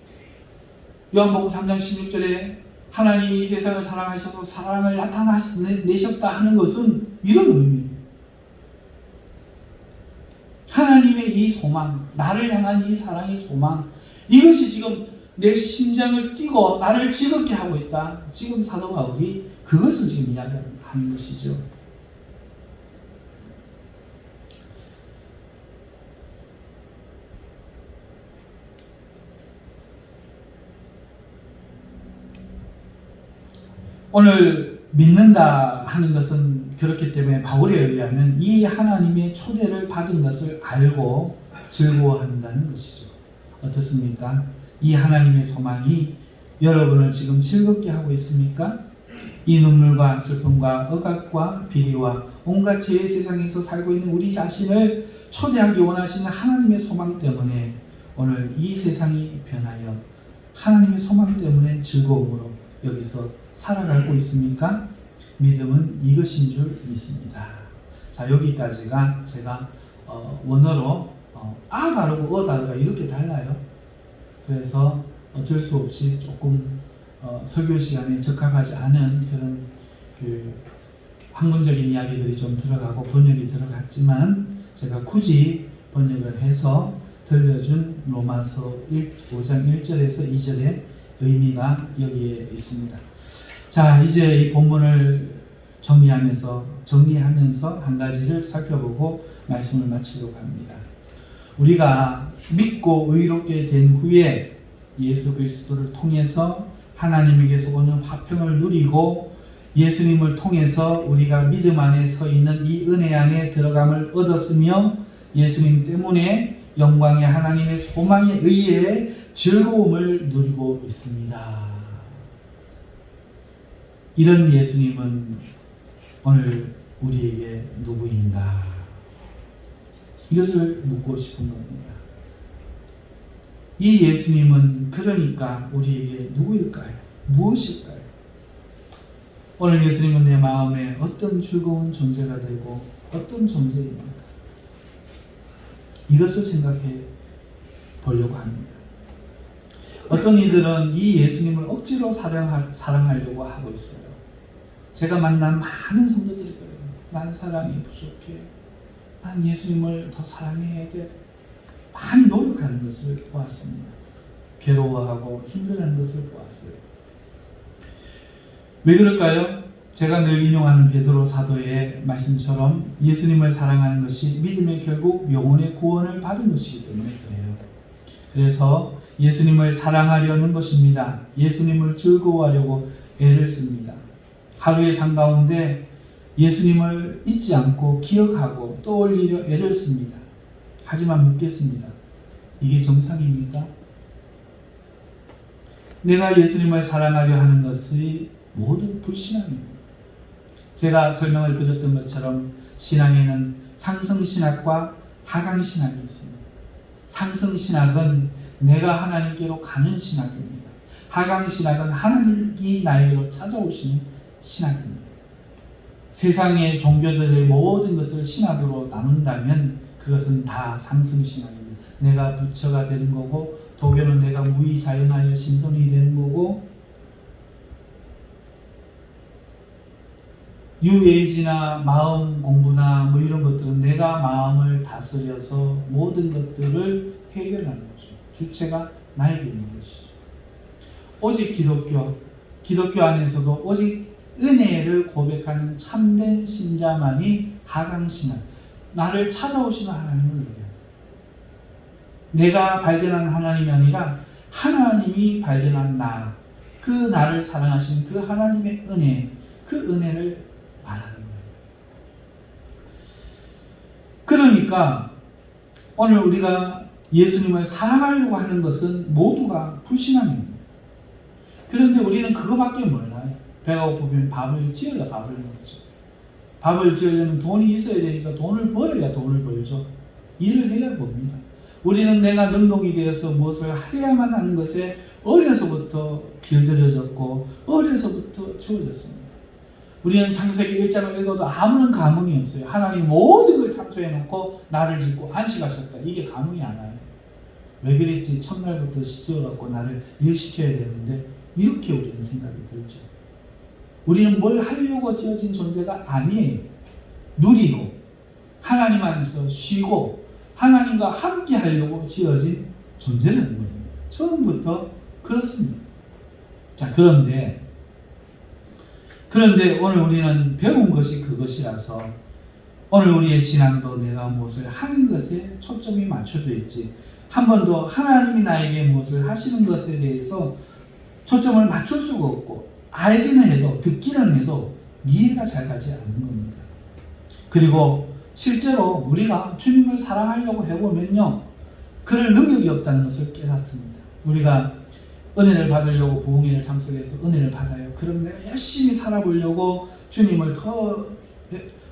요한복음 3장 16절에 하나님이 이 세상을 사랑하셔서 사랑을 나타내셨다 하는 것은 이런 의미입니다. 하나님의 이 소망, 나를 향한 이 사랑의 소망, 이것이 지금 내 심장을 뛰고 나를 즐겁게 하고 있다. 지금 사도 바울이 그것을 지금 이야기하는 것이죠. 오늘 믿는다 하는 것은 그렇기 때문에 바울에 의하면 이 하나님의 초대를 받은 것을 알고 즐거워한다는 것이죠. 어떻습니까? 이 하나님의 소망이 여러분을 지금 즐겁게 하고 있습니까? 이 눈물과 슬픔과 억압과 비리와 온갖 죄의 세상에서 살고 있는 우리 자신을 초대하기 원하시는 하나님의 소망 때문에 오늘 이 세상이 변하여 하나님의 소망 때문에 즐거움으로 여기서 살아가고 있습니까? 믿음은 이것인 줄 믿습니다. 자, 여기까지가 제가 원어로 아 다르고 다르가 이렇게 달라요. 그래서 어쩔 수 없이 조금 설교 시간에 적합하지 않은 그런 그 학문적인 이야기들이 좀 들어가고 번역이 들어갔지만 제가 굳이 번역을 해서 들려준 로마서 5장 1절에서 2절의 의미가 여기에 있습니다. 자, 이제 이 본문을 정리하면서 한 가지를 살펴보고 말씀을 마치려고 합니다. 우리가 믿고 의롭게 된 후에 예수 그리스도를 통해서 하나님에게서 오는 화평을 누리고 예수님을 통해서 우리가 믿음 안에 서 있는 이 은혜 안에 들어감을 얻었으며 예수님 때문에 영광의 하나님의 소망에 의해 즐거움을 누리고 있습니다. 이런 예수님은 오늘 우리에게 누구인가? 이것을 묻고 싶은 겁니다. 이 예수님은 그러니까 우리에게 누구일까요? 무엇일까요? 오늘 예수님은 내 마음에 어떤 즐거운 존재가 되고 어떤 존재입니까? 이것을 생각해 보려고 합니다. 어떤 이들은 이 예수님을 억지로 사랑하려고 하고 있어요. 제가 만난 많은 성도들이 그래요. 난 사랑이 부족해. 난 예수님을 더 사랑해야 돼. 많이 노력하는 것을 보았습니다. 괴로워하고 힘들어하는 것을 보았어요. 왜 그럴까요? 제가 늘 인용하는 베드로 사도의 말씀처럼 예수님을 사랑하는 것이 믿음의 결국 영혼의 구원을 받은 것이기 때문에 그래요. 그래서 예수님을 사랑하려는 것입니다. 예수님을 즐거워하려고 애를 씁니다. 하루의 삶 가운데 예수님을 잊지 않고 기억하고 떠올리려 애를 씁니다. 하지만 묻겠습니다. 이게 정상입니까? 내가 예수님을 사랑하려 하는 것이 모두 불신앙입니다. 제가 설명을 드렸던 것처럼 신앙에는 상승신학과 하강신학이 있습니다. 상승신학은 내가 하나님께로 가는 신학입니다. 하강신학은 하나님이 나에게로 찾아오시는 신학입니다. 세상의 종교들의 모든 것을 신학으로 나눈다면 그것은 다 상승신학입니다. 내가 부처가 되는 거고 도교는 내가 무의자연하여 신선이 되는 거고 뉴에이지나 마음 공부나 뭐 이런 것들은 내가 마음을 다스려서 모든 것들을 해결하는 거죠. 주체가 나에게 있는 것이죠. 오직 기독교 안에서도 오직 은혜를 고백하는 참된 신자만이 하강신학, 나를 찾아오시는 하나님을 의해요. 내가 발견한 하나님이 아니라 하나님이 발견한 나, 그 나를 사랑하신 그 하나님의 은혜, 그 은혜를 말하는 거예요. 그러니까 오늘 우리가 예수님을 사랑하려고 하는 것은 모두가 불신앙입니다. 그런데 우리는 그거밖에 몰라요. 배가 고프면 밥을 지어야 밥을 먹죠. 밥을 지으려면 돈이 있어야 되니까 돈을 벌어야 돈을 벌죠. 일을 해야 봅니다. 우리는 내가 능동이 되어서 무엇을 해야만 하는 것에 어려서부터 길들여졌고 어려서부터 주어졌습니다. 우리는 창세기 1장을 읽어도 아무런 감흥이 없어요. 하나님 모든 걸 창조해놓고 나를 짓고 안식하셨다. 이게 감흥이 안 와요. 왜 그랬지? 첫날부터 지어갖고 나를 일시켜야 되는데 이렇게 우리는 생각이 들죠. 우리는 뭘 하려고 지어진 존재가 아니에요. 누리고 하나님 안에서 쉬고 하나님과 함께 하려고 지어진 존재라는 겁니다. 처음부터 그렇습니다. 자, 그런데 오늘 우리는 배운 것이 그것이라서 오늘 우리의 신앙도 내가 무엇을 하는 것에 초점이 맞춰져 있지, 한 번도 하나님이 나에게 무엇을 하시는 것에 대해서 초점을 맞출 수가 없고, 알기는 해도 듣기는 해도 이해가 잘 가지 않는 겁니다. 그리고 실제로 우리가 주님을 사랑하려고 해보면요, 그럴 능력이 없다는 것을 깨닫습니다. 우리가 은혜를 받으려고 부흥회를 참석해서 은혜를 받아요. 그럼 내가 열심히 살아보려고 주님을 더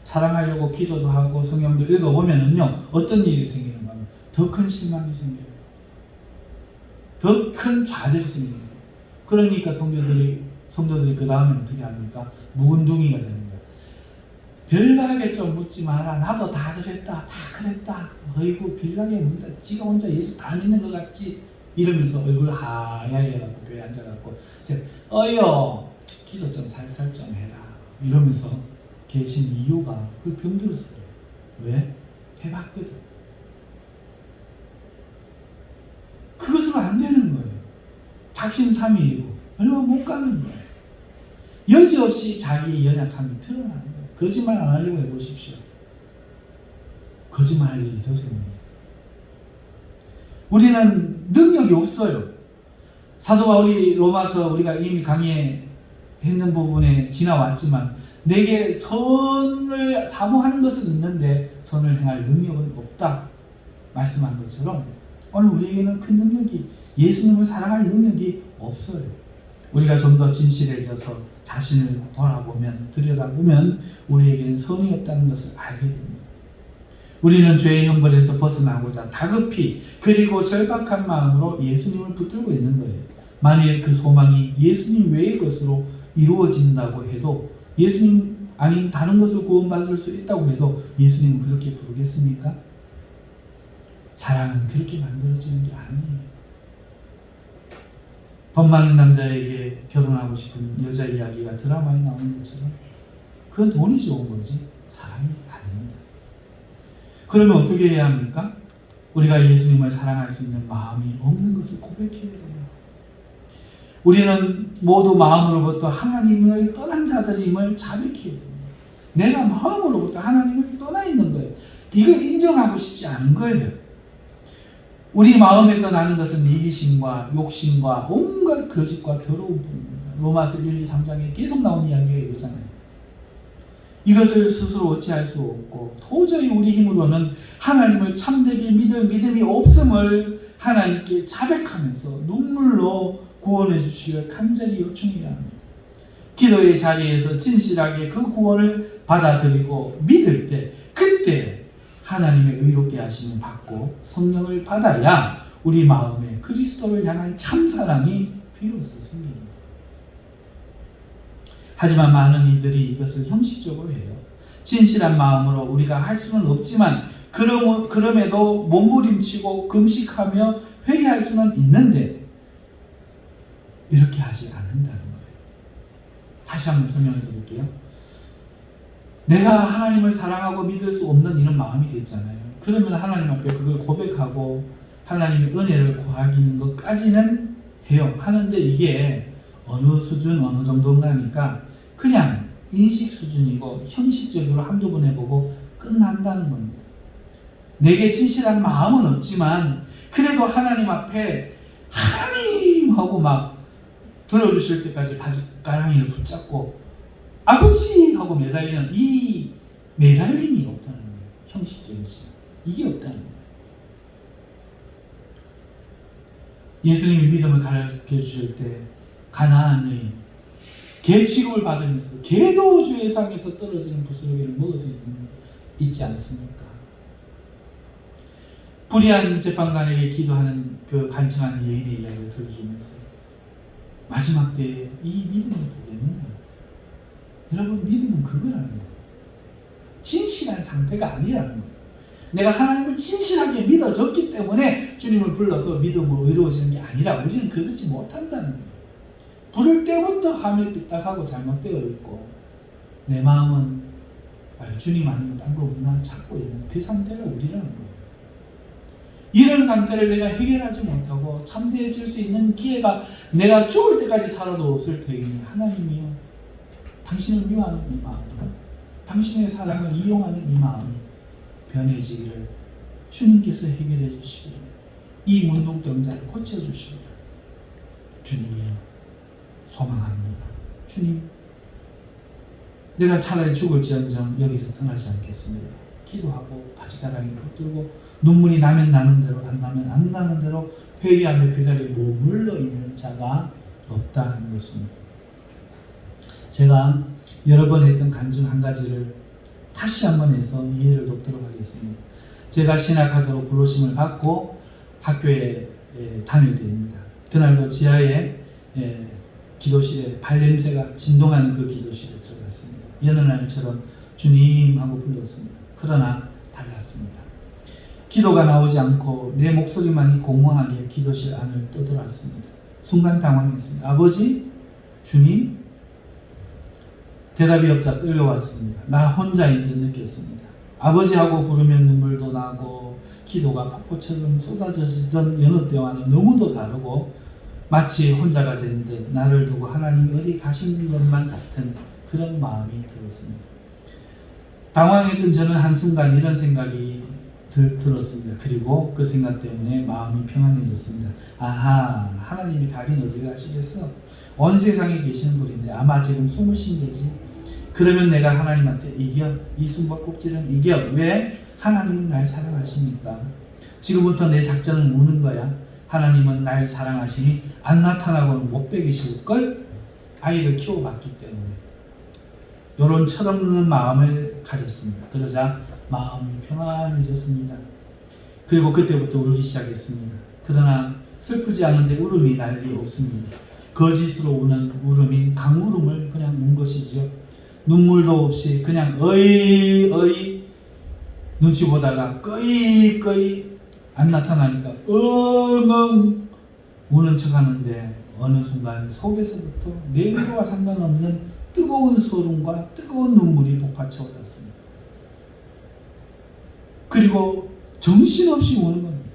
사랑하려고 기도도 하고 성경도 읽어보면은요, 어떤 일이 생기는가 하면 더 큰 실망이 생겨요. 더 큰 좌절이 생깁니다. 그러니까 성도들이 그 다음에 어떻게 합니까? 묵은둥이가 되는 거예요. 별나게 좀 묻지 마라. 나도 다 그랬다. 어이구, 별나게 묻다. 지가 혼자 예수 다 믿는 것 같지? 이러면서 얼굴 하얗게 해갖고 교회에 앉아갖고 어여 기도 좀 살살 좀 해라 이러면서 계신 이유가 그 병들었어요. 왜? 해봤거든. 그것으로 안 되는 거예요. 작심삼일이고 얼마 못 가는 거예요. 여지없이 자기의 연약함이 드러나는 거예요. 거짓말 안 하려고 해보십시오. 거짓말 할 일이 더 생깁니다. 우리는 능력이 없어요. 사도 바울이 로마서 우리가 이미 강의했는 부분에 지나왔지만 내게 선을 사모하는 것은 있는데 선을 행할 능력은 없다 말씀한 것처럼 오늘 우리에게는 그 능력이, 예수님을 사랑할 능력이 없어요. 우리가 좀 더 진실해져서 자신을 들여다보면 우리에게는 선이 없다는 것을 알게 됩니다. 우리는 죄의 형벌에서 벗어나고자 다급히 그리고 절박한 마음으로 예수님을 붙들고 있는 거예요. 만일 그 소망이 예수님 외의 것으로 이루어진다고 해도, 예수님 아닌 다른 것을 구원받을 수 있다고 해도 예수님은 그렇게 부르겠습니까? 사랑은 그렇게 만들어지는 게 아니에요. 돈 많은 남자에게 결혼하고 싶은 여자 이야기가 드라마에 나오는 것처럼 그건 돈이 좋은 거지 사랑이 아닙니다. 그러면 어떻게 해야 합니까? 우리가 예수님을 사랑할 수 있는 마음이 없는 것을 고백해야 돼요. 우리는 모두 마음으로부터 하나님을 떠난 자들임을 자백해야 됩니다. 내가 마음으로부터 하나님을 떠나 있는 거예요. 이걸 인정하고 싶지 않은 거예요. 우리 마음에서 나는 것은 이기심과 욕심과 온갖 거짓과 더러운 분입니다. 로마서 1, 2, 3장에 계속 나온 이야기가 이거잖아요. 이것을 스스로 어찌할 수 없고 도저히 우리 힘으로는 하나님을 참되게 믿을 믿음이 없음을 하나님께 자백하면서 눈물로 구원해 주시길 간절히 요청해야 합니다. 기도의 자리에서 진실하게 그 구원을 받아들이고 믿을 때, 그때 하나님의 의롭게 하심을 받고 성령을 받아야 우리 마음에 그리스도를 향한 참사랑이 비로소 생깁니다. 하지만 많은 이들이 이것을 형식적으로 해요. 진실한 마음으로 우리가 할 수는 없지만 그럼에도 몸부림치고 금식하며 회개할 수는 있는데 이렇게 하지 않는다는 거예요. 다시 한번 설명해 드릴게요. 내가 하나님을 사랑하고 믿을 수 없는 이런 마음이 됐잖아요. 그러면 하나님 앞에 그걸 고백하고 하나님의 은혜를 구하기는 것까지는 해요. 하는데 이게 어느 수준 어느 정도인가 하니까 그냥 인식 수준이고 형식적으로 한두 번 해보고 끝난다는 겁니다. 내게 진실한 마음은 없지만 그래도 하나님 앞에 하나님 하고 막 들어주실 때까지 바지가랑이를 붙잡고 아버지 하고 매달리는 이 매달림이 없다는 거예요. 형식적인 신앙. 이게 없다는 거예요. 예수님이 믿음을 가르쳐 주실 때 가나안의 개 취급을 받으면서 개도 주의 상에서 떨어지는 부스러기를 먹어서 있지 않습니까? 불의한 재판관에게 기도하는 그 간청한 여인의 이야기를 들려주면서 마지막 때에 이 믿음을 보겠느냐? 여러분, 믿음은 그거라는 거예요. 진실한 상태가 아니라는 거예요. 내가 하나님을 진실하게 믿어졌기 때문에 주님을 불러서 믿음으로 의로워지는 게 아니라 우리는 그러지 못한다는 거예요. 부를 때부터 하며 삐딱하고 잘못되어 있고 내 마음은 주님 아니면 딴 거 없나 찾고 있는 그 상태가 우리라는 거예요. 이런 상태를 내가 해결하지 못하고 참되어질 수 있는 기회가 내가 죽을 때까지 살아도 없을 테니 하나님이여, 당신을 미워하는 이 마음, 당신의 사랑을 이용하는 이 마음이 변해지기를 주님께서 해결해 주시기를, 이 문둥병자를 고쳐주시기를 주님이여 소망합니다. 주님, 내가 차라리 죽을지언정 여기서 떠나지 않겠습니다. 기도하고 바지가랑이 붙들고 눈물이 나면 나는 대로 안 나면 안 나는 대로 회개하며 그 자리에 머물러 있는 자가 없다 하는 것입니다. 제가 여러 번 했던 간증 한 가지를 다시 한번 해서 이해를 돕도록 하겠습니다. 제가 신학하도록 부르심을 받고 학교에 다닐 때입니다. 그날도 지하에 기도실에 발냄새가 진동하는 그 기도실에 들어갔습니다. 여느 날처럼 주님 하고 불렀습니다. 그러나 달랐습니다. 기도가 나오지 않고 내 목소리만이 공허하게 기도실 안을 떠돌았습니다. 순간 당황했습니다. 아버지? 주님? 대답이 없자 끌려왔습니다. 나 혼자인 듯 느꼈습니다. 아버지하고 부르면 눈물도 나고 기도가 폭포처럼 쏟아지던 여느 때와는 너무도 다르고 마치 혼자가 된 듯 나를 두고 하나님이 어디 가신 것만 같은 그런 마음이 들었습니다. 당황했던 저는 한순간 이런 생각이 들었습니다. 그리고 그 생각 때문에 마음이 평안해졌습니다. 아하, 하나님이 가긴 어디 가시겠어? 온 세상에 계시는 분인데 아마 지금 숨을 쉰 게지. 그러면 내가 하나님한테 이겨? 이 숨바꼭질은 이겨? 왜? 하나님은 날 사랑하십니까? 지금부터 내 작전을 무는 거야. 하나님은 날 사랑하시니 안 나타나고는 못 베기실걸? 아이를 키워봤기 때문에. 이런 철없는 마음을 가졌습니다. 그러자 마음이 평안해졌습니다. 그리고 그때부터 울기 시작했습니다. 그러나 슬프지 않은데 울음이 날 리 없습니다. 거짓으로 우는 울음인 강울음을 그냥 운 것이죠. 눈물도 없이 그냥 어이 눈치 보다가 꺼이 안 나타나니까 엉엉 우는 척하는데 어느 순간 속에서부터 내 의도와 상관없는 뜨거운 소름과 뜨거운 눈물이 복받쳐 올랐습니다. 그리고 정신없이 우는 겁니다.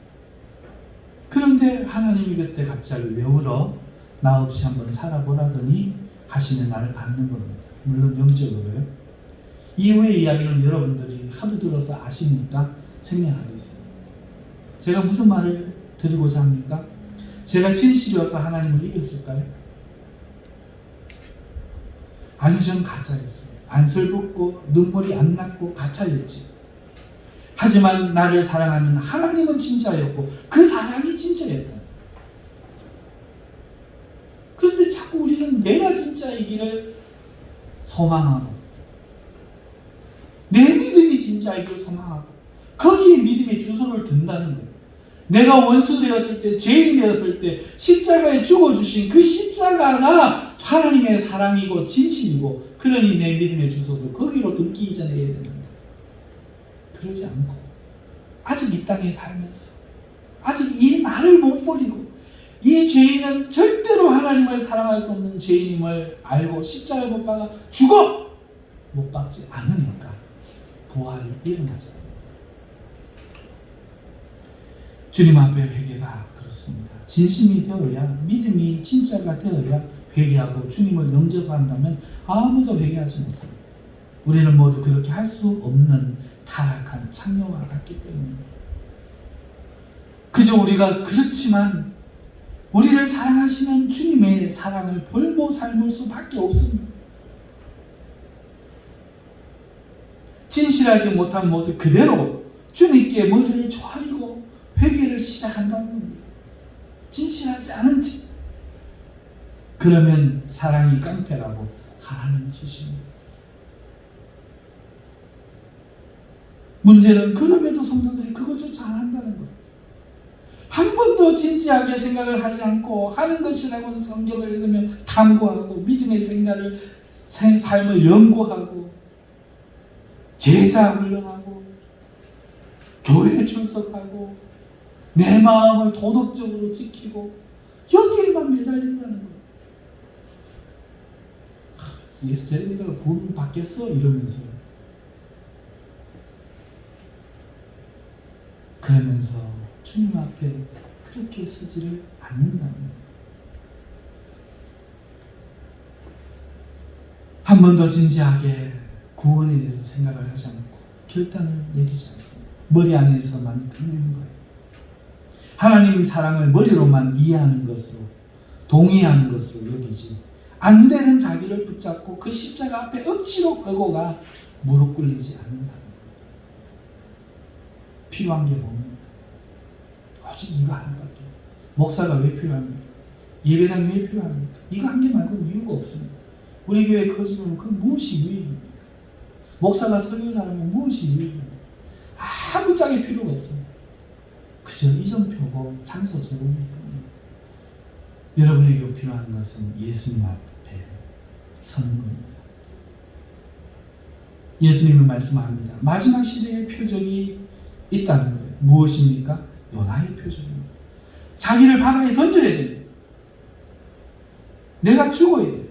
그런데 하나님이 그때 갑자기 왜 울어? 나 없이 한번 살아보라더니 하시는 나를 안는 겁니다. 물론 영적으로요. 이후의 이야기는 여러분들이 하도 들어서 아십니까? 생략하겠습니다. 제가 무슨 말을 드리고자 합니까? 제가 진실이어서 하나님을 이겼을까요? 아니, 저는 가짜였어요. 안슬붙고 눈물이 안 났고 가짜였지. 하지만 나를 사랑하는 하나님은 진짜였고 그 사랑이 진짜였다. 그런데 자꾸 우리는 내가 진짜이기를 소망하고 내 믿음이 진짜이기를 소망하고 거기에 믿음의 주소를 둔다는 거예요. 내가 원수 되었을 때, 죄인 되었을 때 십자가에 죽어주신 그 십자가가 하나님의 사랑이고 진실이고, 그러니 내 믿음의 주소도 거기로 등기 이전해야 됩니다. 그러지 않고 아직 이 땅에 살면서 아직 이 나를 못 버리고 이 죄인은 절대로 하나님을 사랑할 수 없는 죄인임을 알고 십자가에 못 박아 죽어! 못 박지 않으니까 부활이 일어나지 않아요. 주님 앞에 회개가 그렇습니다. 진심이 되어야, 믿음이 진짜가 되어야 회개하고 주님을 영접한다면 아무도 회개하지 못합니다. 우리는 모두 그렇게 할 수 없는 타락한 창녀와 같기 때문입니다. 그저 우리가 그렇지만 우리를 사랑하시는 주님의 사랑을 볼모 삶을 수밖에 없습니다. 진실한 진실하지 못한 모습 그대로 주님께 머리를 조아리고 회개를 시작한다는 겁니다. 진실하지 않은 짓. 그러면 사랑이 깡패라고 하나님 주십니다. 문제는 그럼에도 성도들이 그것조차 안 한다는 거예요. 한 번도 진지하게 생각을 하지 않고 하는 것이라고는 성경을 읽으며 탐구하고 믿음의 삶을 연구하고 제자 훈련하고 교회 출석하고 내 마음을 도덕적으로 지키고 여기에만 매달린다는 거예요. 예수 쟤네들가 부름 받겠어? 이러면서 그러면서 주님 앞에 그렇게 서지를 않는다는 거예요. 한 번 더 진지하게 구원에 대해서 생각을 하지 않고 결단을 내리지 않습니다. 머리 안에서만 끝내는 거예요. 하나님 사랑을 머리로만 이해하는 것으로 동의하는 것으로 여기지 안 되는 자기를 붙잡고 그 십자가 앞에 억지로 걸고 가 무릎 꿇리지 않는다는 겁니다. 필요한 게 뭡니까? 오직 이거 하나밖에. 목사가 왜 필요합니까? 예배당이 왜 필요합니까? 이거 한 개 말고는 이유가 없습니다. 우리 교회 커지면 그 무엇이 유익입니까? 목사가 설교자라면 무엇이 유익입니까? 아무 짝에 필요가 없습니다. 그저 이정표고 장소 제공일 뿐입니다. 여러분에게 필요한 것은 예수님 앞에 서는 겁니다. 예수님은 말씀합니다. 마지막 시대의 표적이 있다는 거예요. 무엇입니까? 요나의 표적입니다. 자기를 바다에 던져야 됩니다. 내가 죽어야 돼요.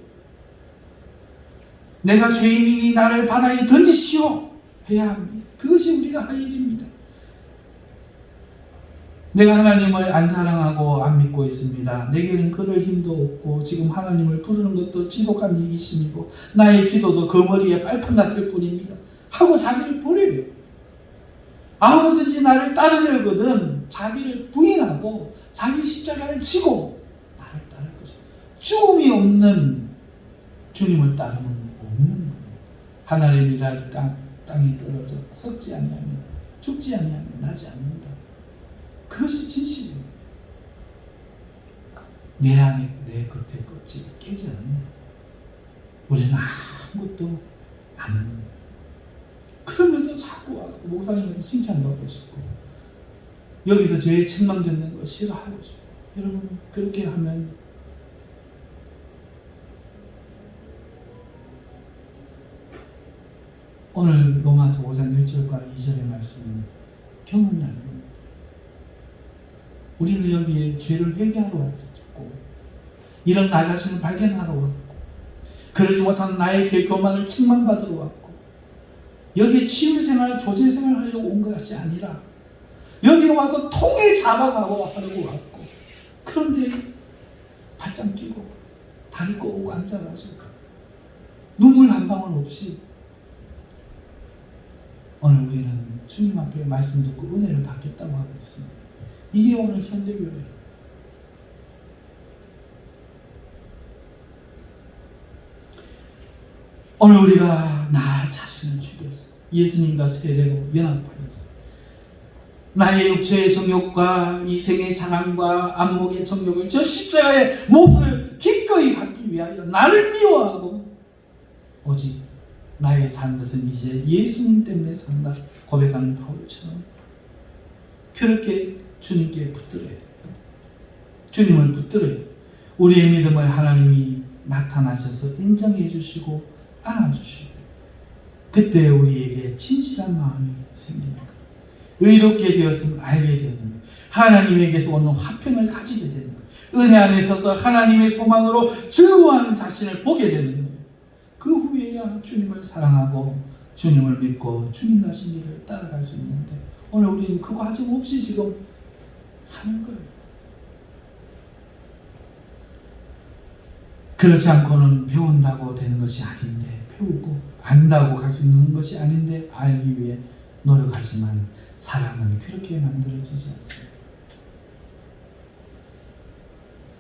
내가 죄인이니 나를 바다에 던지시오 해야 합니다. 그것이 우리가 할 일입니다. 내가 하나님을 안 사랑하고 안 믿고 있습니다. 내게는 그럴 힘도 없고 지금 하나님을 부르는 것도 지독한 이기심이고 나의 기도도 그 머리에 빨판 같을 뿐입니다. 하고 자기를 버려요. 아무든지 나를 따르려거든 자기를 부인하고 자기 십자가를 지고 나를 따를 것이다. 죽음이 없는 주님을 따르면 없는 거예요. 하나님의 미랄이 땅에 떨어져 썩지 아니하면 죽지 아니하면 나지 않는다. 그것이 진실이에요. 내 안에 내 겉에 껍질이 깨지 않느냐. 우리는 아무것도 안 합니다. 그러면서 자꾸 와서 목사님한테 칭찬받고 싶고 여기서 죄에 책망 듣는 거 싫어하고 싶고 여러분 그렇게 하면 오늘 로마서 5장 1절과 2절의 말씀은 경험이 안 됩니다. 우리는 여기에 죄를 회개하러 왔고 이런 나 자신을 발견하러 왔고 그러지 못한 나의 교만을 책망받으러 왔고 여기에 치유생활, 교제생활 하려고 온 것이 아니라 여기에 와서 통에 잡아가고 하려고 왔고 그런데 발짱 끼고 다리 꼬고 앉아가지고 눈물 한 방울 없이 오늘 우리는 주님 앞에 말씀 듣고 은혜를 받겠다고 하고 있습니다. 이게 오늘 현대교회예요. 오늘 우리가 나 자신을 죽였어. 예수님과 세례로 연합하였어. 나의 육체의 정욕과 이생의 자랑과 안목의 정욕을 저 십자가의 몫을 기꺼이 받기 위하여 나를 미워하고 오직 나의 산 것은 이제 예수님 때문에 산다 고백하는 바울처럼 그렇게 주님께 붙들어야 돼. 주님을 붙들어야 돼. 우리의 믿음을 하나님이 나타나셔서 인정해 주시고 안아주시고 그때 우리에게 진실한 마음이 생깁니다. 의롭게 되었음을 알게 되는 거예요. 하나님에게서 오는 화평을 가지게 되는 거예요. 은혜 안에 서서 하나님의 소망으로 즐거워하는 자신을 보게 되는 거예요. 그 후에야 주님을 사랑하고 주님을 믿고 주님 가신 길을 따라갈 수 있는데 오늘 우리는 그 과정 없이 지금 하는 거예요. 그렇지 않고는 배운다고 되는 것이 아닌데 배우고 안다고 갈 수 있는 것이 아닌데 알기 위해 노력하지만 사랑은 그렇게 만들어지지 않습니다.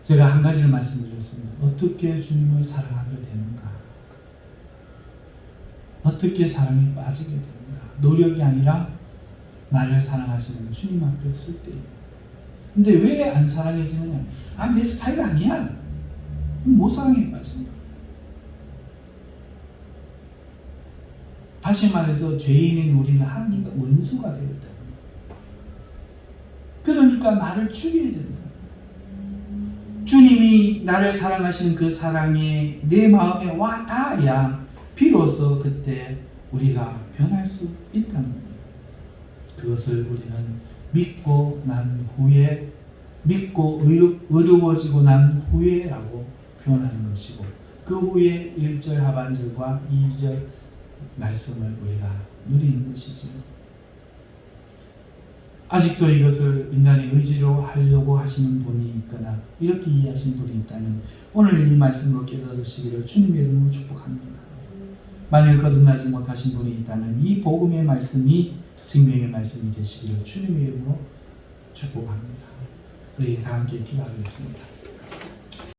제가 한 가지를 말씀드렸습니다. 어떻게 주님을 사랑하게 되는가? 어떻게 사랑에 빠지게 되는가? 노력이 아니라 나를 사랑하시는 주님 앞에 설 때. 근데 왜 안 사랑해지느냐? 내 스타일 아니야. 못 사랑에 빠지는 거야. 다시 말해서 죄인인 우리는 하나님과 원수가 되었다. 그러니까 나를 죽여야 된다. 주님이 나를 사랑하시는 그 사랑이 내 마음에 와 닿아야 비로소 그때 우리가 변할 수 있다는 거예요. 그것을 우리는 믿고 난 후에, 믿고 의로워지고 난 후에라고 표현하는 것이고, 그 후에 1절 하반절과 2절 말씀을 우리가 누리는 것이죠. 아직도 이것을 인간의 의지로 하려고 하시는 분이 있거나 이렇게 이해하시는 분이 있다면 오늘 이 말씀으로 깨달으시기를 주님의 이름으로 축복합니다. 만일 거듭나지 못하신 분이 있다면 이 복음의 말씀이 생명의 말씀이 되시기를 주님의 이름으로 축복합니다. 우리 다 함께 기도하겠습니다.